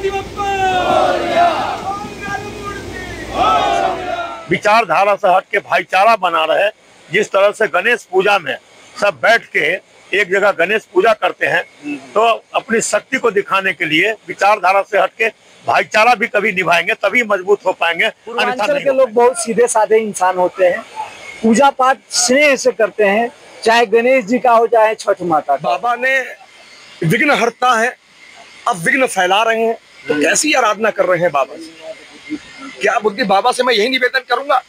गणपति बप्पा विचारधारा से हट के भाईचारा बना रहे। जिस तरह से गणेश पूजा में सब बैठ के एक जगह गणेश पूजा करते हैं, तो अपनी शक्ति को दिखाने के लिए विचारधारा से हट के भाईचारा भी कभी निभाएंगे, तभी मजबूत हो पाएंगे। पूर्वांचल के लोग बहुत सीधे साधे इंसान होते हैं, पूजा पाठ स्नेह से करते हैं, चाहे गणेश जी का हो चाहे छठ माता का। बाबा ने विघ्न हरता है, अब विघ्न फैला रहे हैं, तो कैसी आराधना कर रहे हैं बाबा से? क्या बुद्धि, बाबा से मैं यही निवेदन करूंगा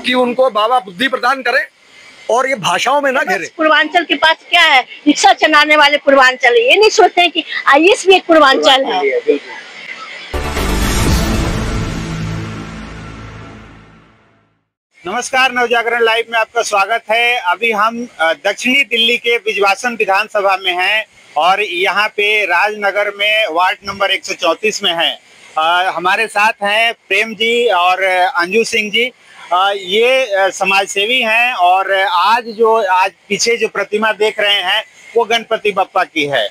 कि उनको बाबा बुद्धि प्रदान करें और ये भाषाओं में ना घेरे। पूर्वांचल के पास क्या है, रिक्शा चलाने वाले पूर्वांचल, ये नहीं सोचते हैं कि आईएएस भी एक पूर्वांचल है। नमस्कार, नवजागरण लाइव में आपका स्वागत है। अभी हम दक्षिणी दिल्ली के बिजवासन विधानसभा में हैं और यहाँ पे राजनगर में वार्ड नंबर 134 में हैं। हमारे साथ हैं प्रेम जी और अंजू सिंह जी। ये समाजसेवी हैं और आज पीछे जो प्रतिमा देख रहे हैं वो गणपति बप्पा की है।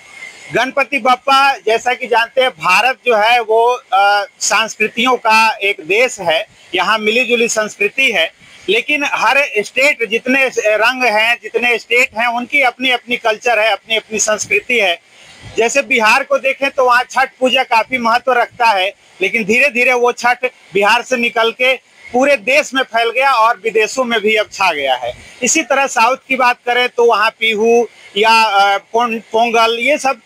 गणपति बप्पा, जैसा कि जानते हैं, भारत जो है वो संस्कृतियों का एक देश है। यहाँ मिली जुली संस्कृति है, लेकिन हर स्टेट, जितने रंग हैं, जितने स्टेट हैं, उनकी अपनी अपनी कल्चर है, अपनी अपनी संस्कृति है। जैसे बिहार को देखें तो वहाँ छठ पूजा काफी महत्व रखता है, लेकिन धीरे धीरे वो छठ बिहार से निकल के पूरे देश में फैल गया और विदेशों में भी अब छा गया है। इसी तरह साउथ की बात करें तो वहाँ पीहू या पोंगल, ये सब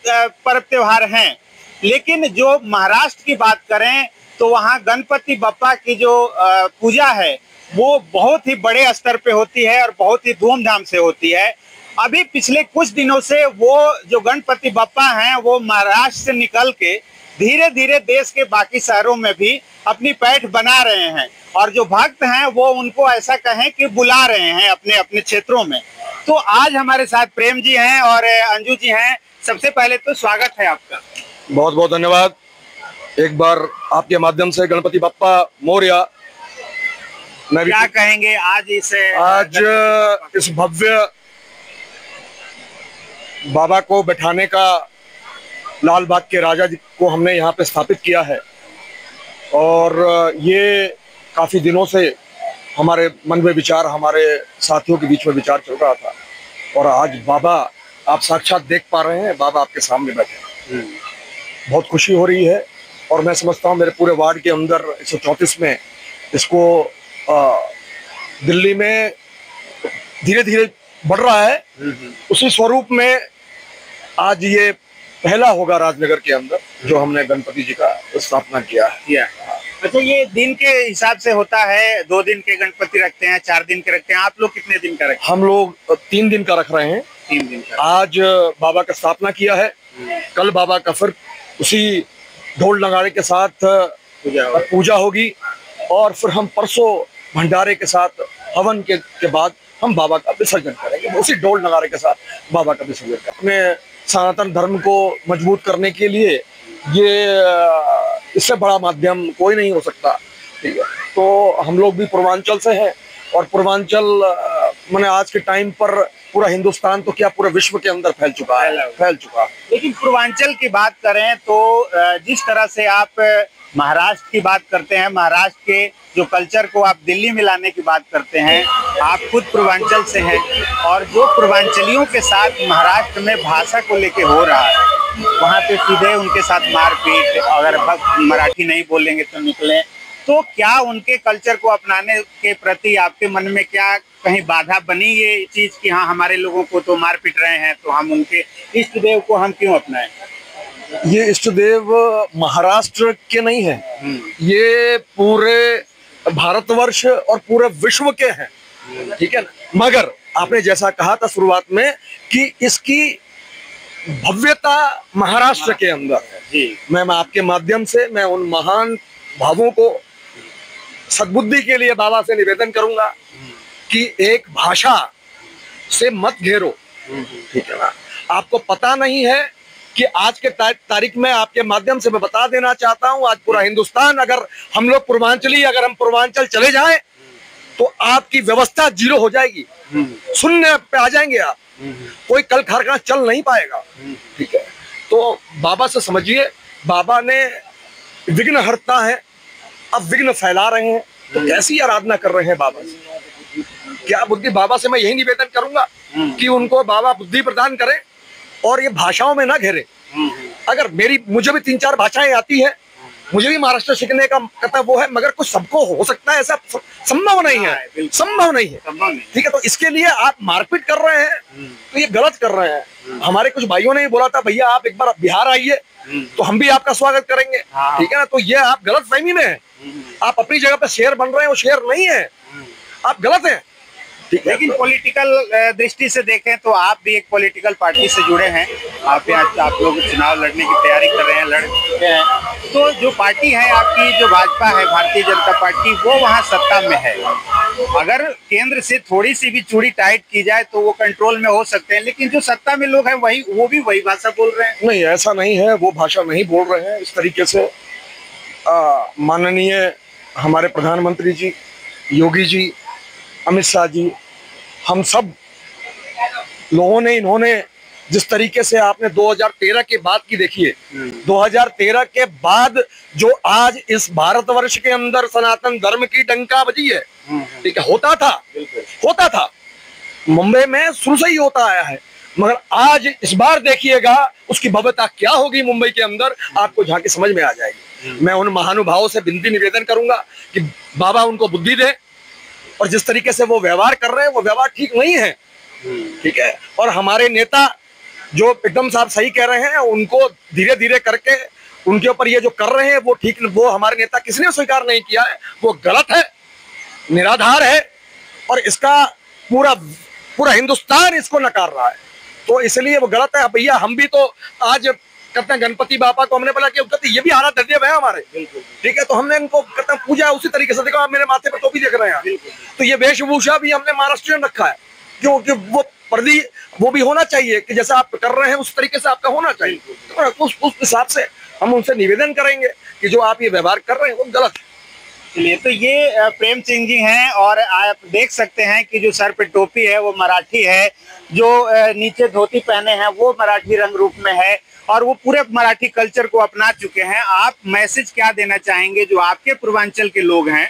पर्व त्योहार हैं। लेकिन जो महाराष्ट्र की बात करें तो वहाँ गणपति बप्पा की जो पूजा है वो बहुत ही बड़े स्तर पे होती है और बहुत ही धूमधाम से होती है। अभी पिछले कुछ दिनों से वो जो गणपति बप्पा हैं वो महाराष्ट्र से निकल के धीरे धीरे देश के बाकी शहरों में भी अपनी पैठ बना रहे हैं और जो भक्त हैं वो उनको ऐसा कहें कि बुला रहे हैं अपने अपने क्षेत्रों में। तो आज हमारे साथ प्रेम जी हैं और अंजू जी हैं। सबसे पहले तो स्वागत है आपका। बहुत बहुत धन्यवाद। एक बार आपके माध्यम से गणपति बप्पा मोरया। मैं क्या कहेंगे आज इस भव्य बाबा को बैठाने का लाल बाग के राजा जी को हमने यहाँ पे स्थापित किया है और ये काफी दिनों से हमारे मन में विचार, हमारे साथियों के बीच में विचार चल रहा था और आज बाबा आप साक्षात देख पा रहे हैं, बाबा आपके सामने बैठे। बहुत खुशी हो रही है और मैं समझता हूँ मेरे पूरे वार्ड के अंदर 134 में इसको दिल्ली में धीरे धीरे बढ़ रहा है। उसी स्वरूप में आज ये पहला होगा राजनगर के अंदर जो हमने गणपति जी का स्थापना किया है। अच्छा, ये दिन के हिसाब से होता है? 2 दिन के गणपति रखते हैं, 4 दिन के रखते हैं? आप लोग कितने दिन का रखते हैं? हम लोग 3 दिन का रख रहे हैं। 3 दिन का। आज बाबा का स्थापना किया है, कल बाबा का फिर उसी ढोल नगाड़े के साथ पूजा होगी और फिर हम परसों भंडारे के साथ हवन के बाद हम बाबा का विसर्जन करेंगे। उसी ढोल नगाड़े के साथ बाबा का विसर्जन करेंगे। अपने सनातन धर्म को मजबूत करने के लिए ये इससे बड़ा माध्यम कोई नहीं हो सकता। ठीक है, तो हम लोग भी पूर्वांचल से हैं और पूर्वांचल मैंने आज के टाइम पर पूरा हिंदुस्तान तो क्या पूरे विश्व के अंदर फैल चुका है। लेकिन पूर्वांचल की बात करें तो जिस तरह से आप महाराष्ट्र की बात करते हैं, महाराष्ट्र के जो कल्चर को आप दिल्ली में लाने की बात करते हैं, आप खुद पूर्वांचल से हैं और जो पूर्वांचलियों के साथ महाराष्ट्र में भाषा को लेके हो रहा है, वहाँ पे सीधे उनके साथ मारपीट, अगर मराठी नहीं बोलेंगे तो निकलें, तो क्या उनके कल्चर को अपनाने के प्रति आपके मन में क्या कहीं बाधा बनी ये चीज कि हाँ हमारे लोगों को तो मार पीट रहे हैं तो हम उनके इष्ट देव को हम क्यों अपनाएं? ये इष्ट देव महाराष्ट्र के नहीं है, ये पूरे भारतवर्ष और पूरे विश्व के हैं। ठीक है ना, मगर आपने जैसा कहा था शुरुआत में कि इसकी भव्यता महाराष्ट्र के अंदर है। मैं आपके माध्यम से मैं उन महान भावों को सद्बुद्धि के लिए बाबा से निवेदन करूंगा कि एक भाषा से मत घेरो। ठीक है ना, आपको पता नहीं है कि आज के तारीख में आपके माध्यम से मैं बता देना चाहता हूं, आज पूरा हिंदुस्तान, अगर हम लोग पूर्वांचली, अगर हम पूर्वांचल चले जाएं तो आपकी व्यवस्था जीरो हो जाएगी, शून्य पे आ जाएंगे आप, कोई कल कारखाना चल नहीं पाएगा। ठीक है, तो बाबा से समझिए, बाबा ने विघ्नहर्ता है, अब विघ्न फैला रहे हैं, तो कैसी आराधना कर रहे हैं बाबा से? क्या बुद्धि, बाबा से मैं यही निवेदन करूंगा कि उनको बाबा बुद्धि प्रदान करें और ये भाषाओं में ना घेरे। अगर मुझे भी 3-4 भाषाएं आती है, मुझे भी महाराष्ट्र सीखने का कहता वो है, मगर कुछ सबको हो सकता है ऐसा संभव नहीं है, संभव नहीं है। ठीक है, तो इसके लिए आप मारपीट कर रहे हैं, तो ये गलत कर रहे हैं। हमारे कुछ भाइयों ने बोला था भैया आप एक बार बिहार आइए तो हम भी आपका स्वागत करेंगे। ठीक है ना, तो ये आप गलत फहमी में है, आप अपनी जगह पे शेर बन रहे हैं, वो शेर नहीं है, आप गलत हैं। लेकिन पॉलिटिकल दृष्टि से देखें तो आप भी एक पॉलिटिकल पार्टी से जुड़े हैं, आप लोग चुनाव लड़ने की तैयारी कर रहे हैं, लड़ चुके हैं, तो जो पार्टी है आपकी, जो भाजपा है, भारतीय जनता पार्टी, वो वहाँ सत्ता में है। अगर केंद्र से थोड़ी सी भी चूड़ी टाइट की जाए तो वो कंट्रोल में हो सकते हैं, लेकिन जो सत्ता में लोग हैं वो भी वही भाषा बोल रहे हैं। नहीं, ऐसा नहीं है, वो भाषा नहीं बोल रहे हैं। इस तरीके से माननीय हमारे प्रधानमंत्री जी, योगी जी, अमित शाह जी, हम सब लोगों ने, इन्होंने जिस तरीके से आपने 2013 के बाद की देखिए, 2013 के बाद जो आज इस भारतवर्ष के अंदर सनातन धर्म की डंका बजी है, ठीक है, होता था मुंबई में शुरू से ही होता आया है, मगर आज इस बार देखिएगा उसकी भव्यता क्या होगी मुंबई के अंदर, आपको झांकी समझ में आ जाएगी। मैं उन महानुभावों से विनती निवेदन करूंगा कि बाबा उनको बुद्धि दे, और जिस तरीके से वो व्यवहार कर रहे हैं वो व्यवहार ठीक नहीं है। ठीक है, और हमारे नेता जो एकदम साहब सही कह रहे हैं, उनको धीरे धीरे करके उनके ऊपर ये जो कर रहे हैं वो ठीक, वो हमारे नेता किसने स्वीकार नहीं किया है, वो गलत है, निराधार है, और इसका पूरा हिंदुस्तान इसको नकार रहा है, तो इसलिए वो गलत है। भैया हम भी तो आज कहते हैं गणपति बापा को हमने बोला कि ये भी हालत दर्दियब है हमारे, ठीक है, तो हमने इनको कहते हैं पूजा उसी तरीके से। देखो आप मेरे माथे पर टोपी देख रहे हैं, तो ये वेशभूषा भी हमने महाराष्ट्रियन रखा है, क्योंकि वो पर्दी वो भी होना चाहिए कि जैसा आप कर रहे हैं उस तरीके से आपका होना चाहिए। तो उस हिसाब से हम उनसे निवेदन करेंगे कि जो आप ये व्यवहार कर रहे हैं वो गलत है। चलिए, तो ये प्रेम सिंह जी हैं, और आप देख सकते हैं कि जो सर पे टोपी है वो मराठी है, जो नीचे धोती पहने हैं वो मराठी रंग रूप में है, और वो पूरे मराठी कल्चर को अपना चुके हैं। आप मैसेज क्या देना चाहेंगे जो आपके पूर्वांचल के लोग हैं,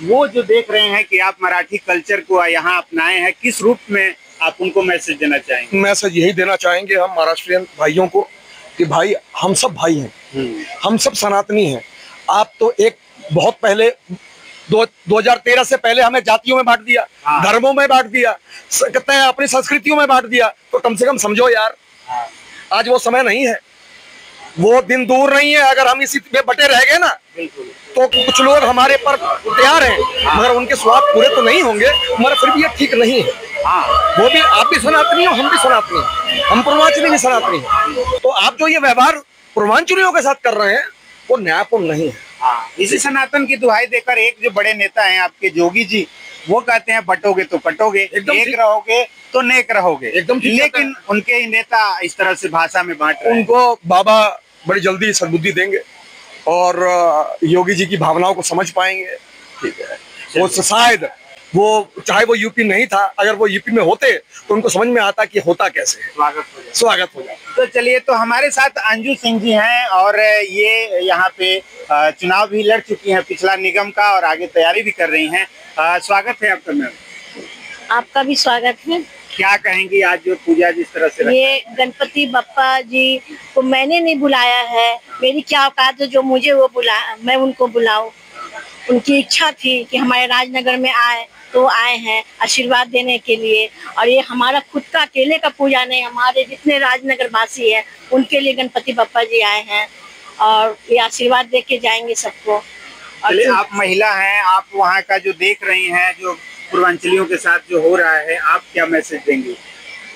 वो जो देख रहे हैं कि आप मराठी कल्चर को यहाँ अपनाए हैं, किस रूप में आप उनको मैसेज देना चाहेंगे? मैसेज यही देना चाहेंगे हम महाराष्ट्रियन भाइयों को कि भाई हम सब भाई हैं, हम सब सनातनी हैं। आप तो एक बहुत पहले 2013 से पहले हमें जातियों में बांट दिया, धर्मों में बांट दिया, कहते हैं अपनी संस्कृतियों में बांट दिया, तो कम से कम समझो यार, आज वो समय नहीं है, वो दिन दूर नहीं है। अगर हम इसी में बटे रह गए ना, तो कुछ लोग हमारे पर तैयार हैं, मगर उनके स्वाद पूरे तो नहीं होंगे, मगर फिर भी ये ठीक नहीं है। वो भी, आप भी सनातनी हो, हम भी सनातनी, हम पूर्वांचली भी सनातनी, तो आप जो ये व्यवहार पूर्वांचलियों के साथ कर रहे हैं वो न्यायपूर्ण नहीं है। इसी सनातन की दुहाई देकर एक जो बड़े नेता हैं आपके योगी जी, वो कहते हैं बटोगे तो कटोगे, एक रहोगे तो नेक रहोगे, एकदम। लेकिन उनके ही नेता इस तरह से भाषा में बांट रहे हैं। उनको बाबा बड़ी जल्दी सद्बुद्धि देंगे और योगी जी की भावनाओं को समझ पाएंगे। ठीक है, वो शायद वो चाहे वो यूपी नहीं था, अगर वो यूपी में होते तो उनको समझ में आता कि होता कैसे है, स्वागत हो जाए। तो चलिए, तो हमारे साथ अंजू सिंह जी हैं, और ये यहाँ पे चुनाव भी लड़ चुकी हैं पिछला निगम का, और आगे तैयारी भी कर रही हैं। स्वागत है आपका मैम। आपका भी स्वागत है। क्या कहेंगी आज जो पूजा जिस तरह से ये गणपति बप्पा जी को मैंने नहीं बुलाया है, मेरी क्या औकात है जो मुझे वो मैं उनको बुलाऊं। उनकी इच्छा थी कि हमारे राजनगर में आए, तो आए हैं आशीर्वाद देने के लिए, और ये हमारा खुद का अकेले का पूजा नहीं, हमारे जितने राजनगर वासी हैं उनके लिए गणपति बप्पा जी आए हैं, और ये आशीर्वाद दे के जाएंगे सबको। और आप महिला हैं, आप वहाँ का जो देख रही हैं, जो पूर्वांचलियों के साथ जो हो रहा है, आप क्या मैसेज देंगे?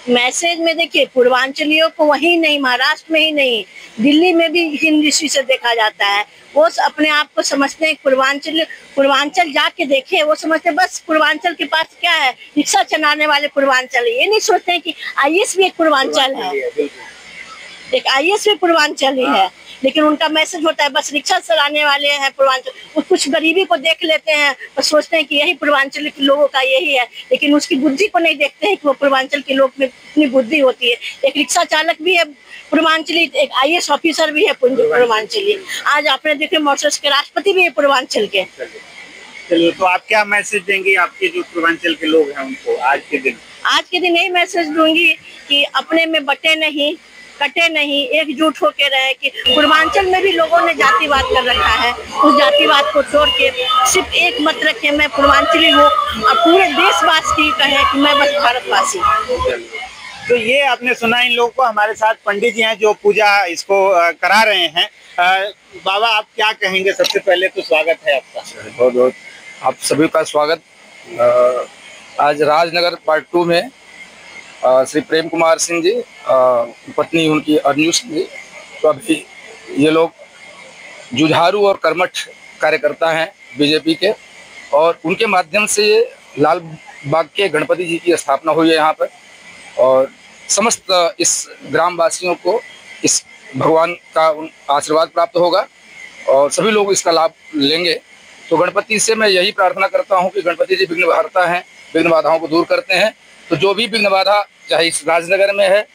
मैसेज में देखिए, पूर्वांचलियों को वही नहीं, महाराष्ट्र में ही नहीं, दिल्ली में भी हिंदी से देखा जाता है। वो अपने आप को समझते हैं पूर्वांचल जाके देखे, वो समझते हैं बस पूर्वांचल के पास क्या है, रिक्शा चलाने वाले पूर्वांचल। ये नहीं सोचते हैं कि आईएएस भी एक पूर्वांचल है, एक आईएएस भी पूर्वांचल ही है। लेकिन उनका मैसेज होता है बस रिक्शा चलाने वाले हैं पूर्वांचल, वो कुछ गरीबी को देख लेते हैं और सोचते हैं कि यही पूर्वांचल के लोगों का यही है, लेकिन उसकी बुद्धि को नहीं देखते हैं कि वो पूर्वांचल के लोग में इतनी बुद्धि होती है। एक रिक्शा चालक भी है पूर्वांचली, एक IAS ऑफिसर भी है पूर्वांचली, आज आपने देखे मॉरिशस के राष्ट्रपति भी है पूर्वांचल के। चलिए, तो आप क्या मैसेज देंगे आपके जो पूर्वांचल के लोग हैं उनको आज के दिन? आज के दिन यही मैसेज दूंगी कि अपने में बटे नहीं, कटे नहीं, एकजुट होके रहे। कि पूर्वांचल में भी लोगों ने जातिवाद कर रखा है, उस जातिवाद को छोड़ के सिर्फ एक मत रखे, मैं पूर्वांचली हूँ, और पूरे देशवासी कहे कि मैं बस भारतवासी। तो ये आपने सुना इन लोगों को। हमारे साथ पंडित जी हैं जो पूजा इसको करा रहे हैं। बाबा, आप क्या कहेंगे? सबसे पहले तो स्वागत है आपका। बहुत बहुत आप सभी का स्वागत। आज राजनगर पार्ट 2 में श्री प्रेम कुमार सिंह जी, पत्नी उनकी अंजू सिंह जी, तो अभी ये लोग जुझारू और कर्मठ कार्यकर्ता हैं बीजेपी के, और उनके माध्यम से ये लाल बाग के गणपति जी की स्थापना हुई है यहाँ पर, और समस्त इस ग्रामवासियों को इस भगवान का आशीर्वाद प्राप्त होगा और सभी लोग इसका लाभ लेंगे। तो गणपति से मैं यही प्रार्थना करता हूँ कि गणपति जी विघ्न हरता हैं, विघ्न बाधाओं को दूर करते हैं। तो जो भी विघ्न बाधा चाहे इस राजनगर में है,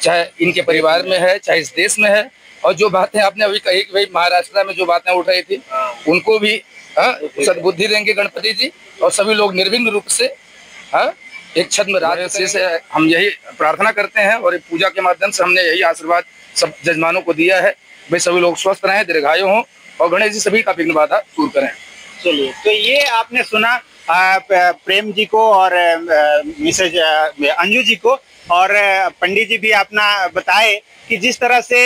चाहे इनके परिवार में है, चाहे इस देश में है, और जो बातें आपने अभी कही कि भाई महाराष्ट्र में जो बातें उठ रही थी उनको भी सद्बुद्धि देंगे गणपति जी, और सभी लोग निर्विघ्न रूप से एक छद्म राज से हम यही प्रार्थना करते हैं, और पूजा के माध्यम से हमने यही आशीर्वाद सब जजमानों को दिया है, भाई सभी लोग स्वस्थ रहें, दीर्घायु हों, और गणेश जी सभी का विघ्न बाधा दूर करें। चलिए, तो ये आपने सुना प्रेम जी को और मिसेज अंजू जी को, और पंडित जी भी अपना बताए कि जिस तरह से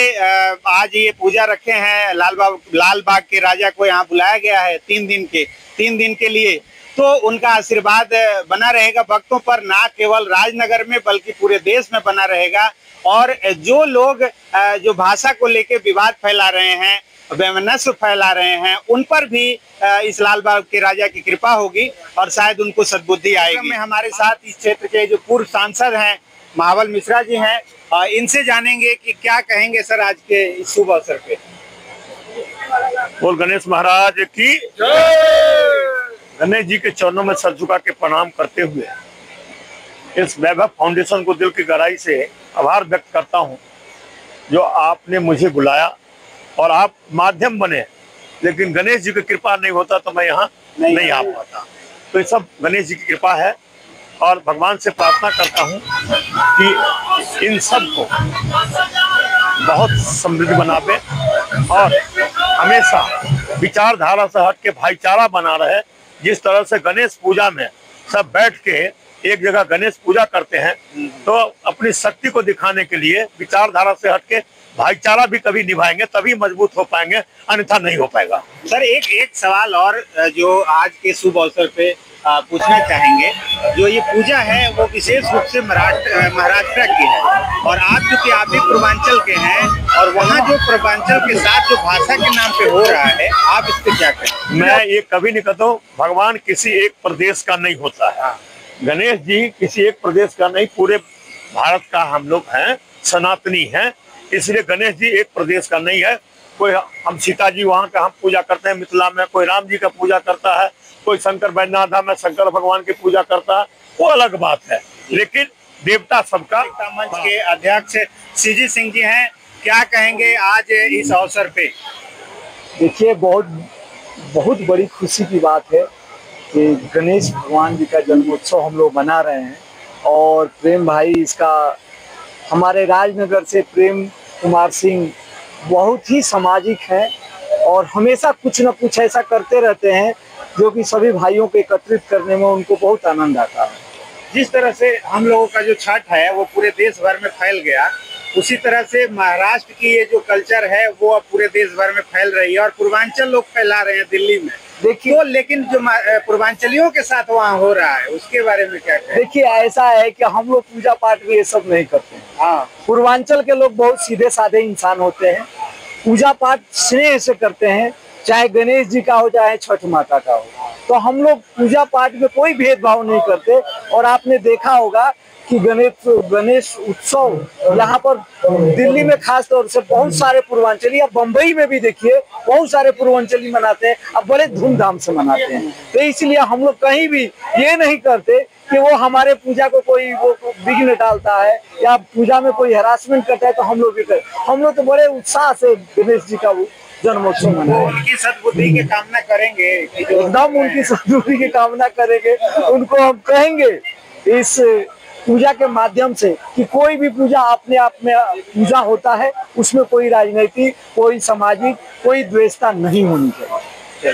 आज ये पूजा रखे हैं, लाल बाग के राजा को यहाँ बुलाया गया है 3 दिन के लिए, तो उनका आशीर्वाद बना रहेगा भक्तों पर, ना केवल राजनगर में बल्कि पूरे देश में बना रहेगा। और जो लोग जो भाषा को लेकर विवाद फैला रहे हैं, वैमनस्य फैला रहे हैं, उन पर भी इस लाल बाग के राजा की कृपा होगी और शायद उनको सद्बुद्धि आएगी। हमारे साथ इस क्षेत्र के जो पूर्व सांसद हैं महाबल मिश्रा जी हैं, इनसे जानेंगे कि क्या कहेंगे सर आज के इस शुभ अवसर पे। बोल गणेश महाराज की। गणेश जी के चरणों में सर झुका के प्रणाम करते हुए इस वैभव फाउंडेशन को दिल की गहराई से आभार व्यक्त करता हूं, जो आपने मुझे बुलाया और आप माध्यम बने, लेकिन गणेश जी की कृपा नहीं होता तो मैं यहाँ नहीं आ पाता। तो ये सब गणेश जी की कृपा है, और भगवान से प्रार्थना करता हूँ कि इन सब को बहुत समृद्ध बनावे और हमेशा विचारधारा से हट के भाईचारा बना रहे। जिस तरह से गणेश पूजा में सब बैठ के एक जगह गणेश पूजा करते हैं, तो अपनी शक्ति को दिखाने के लिए विचारधारा से हट के भाईचारा भी कभी निभाएंगे, तभी मजबूत हो पाएंगे, अन्यथा नहीं हो पाएगा। सर, एक सवाल और जो आज के शुभ अवसर पे पूछना चाहेंगे। जो ये पूजा है वो विशेष रूप से महाराष्ट्र की है, और आप क्योंकि आप भी पूर्वांचल के हैं, और वहाँ जो पूर्वांचल के साथ जो भाषा के नाम पे हो रहा है, आप इस पे क्या कहें? मैं ये कभी नहीं कहता हूँ भगवान किसी एक प्रदेश का नहीं होता है। गणेश जी किसी एक प्रदेश का नहीं, पूरे भारत का हम लोग हैं, सनातनी हैं, इसलिए गणेश जी एक प्रदेश का नहीं है। कोई हम सीता जी वहाँ का हम पूजा करते हैं मिथिला में, कोई राम जी का पूजा करता है, कोई शंकर बैद्यनाथ धाम में शंकर भगवान की पूजा करता है, वो अलग बात है, लेकिन देवता सबका। मंच के अध्यक्ष सीजी सिंह जी हैं, क्या कहेंगे आज इस अवसर पे? देखिए, बहुत बड़ी खुशी की बात है कि गणेश भगवान जी का जन्मोत्सव हम लोग मना रहे हैं, और प्रेम भाई इसका, हमारे राजनगर से प्रेम कुमार सिंह बहुत ही सामाजिक हैं और हमेशा कुछ न कुछ ऐसा करते रहते हैं जो कि सभी भाइयों को एकत्रित करने में उनको बहुत आनंद आता है। जिस तरह से हम लोगों का जो छठ है वो पूरे देश भर में फैल गया, उसी तरह से महाराष्ट्र की ये जो कल्चर है वो अब पूरे देश भर में फैल रही है, और पूर्वांचल लोग फैला रहे हैं दिल्ली में। देखिए, तो लेकिन जो पूर्वांचलियों के साथ वहाँ हो रहा है उसके बारे में क्या कहें? देखिए, ऐसा है कि हम लोग पूजा पाठ में ये सब नहीं करते हैं। हाँ, पूर्वांचल के लोग बहुत सीधे साधे इंसान होते हैं, पूजा पाठ स्नेह से करते हैं, चाहे गणेश जी का हो चाहे छठ माता का हो। तो हम लोग पूजा पाठ में कोई भेदभाव नहीं करते। और आपने देखा होगा कि गणेश उत्सव यहाँ पर दिल्ली में खास तौर से बहुत सारे पूर्वांचली, या बंबई में भी देखिए बहुत सारे पूर्वांचली मनाते हैं, अब बड़े धूमधाम से मनाते हैं। तो इसलिए हम लोग कहीं भी ये नहीं करते कि वो हमारे पूजा को कोई वो विघ्न डालता है या पूजा में कोई हरासमेंट करता है तो हम लोग भी करते। हम लोग तो बड़े उत्साह से गणेश जी का जन्मोत्सव मनाए। उनकी सद्बुद्धि की कामना करेंगे, एकदम उनकी सद्बुद्धि की कामना करेंगे। उनको हम कहेंगे इस पूजा के माध्यम से कि कोई भी पूजा अपने आप में पूजा होता है, उसमें कोई राजनीति, कोई सामाजिक, कोई द्वेषता नहीं होनी चाहिए।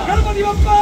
गणपति बप्पा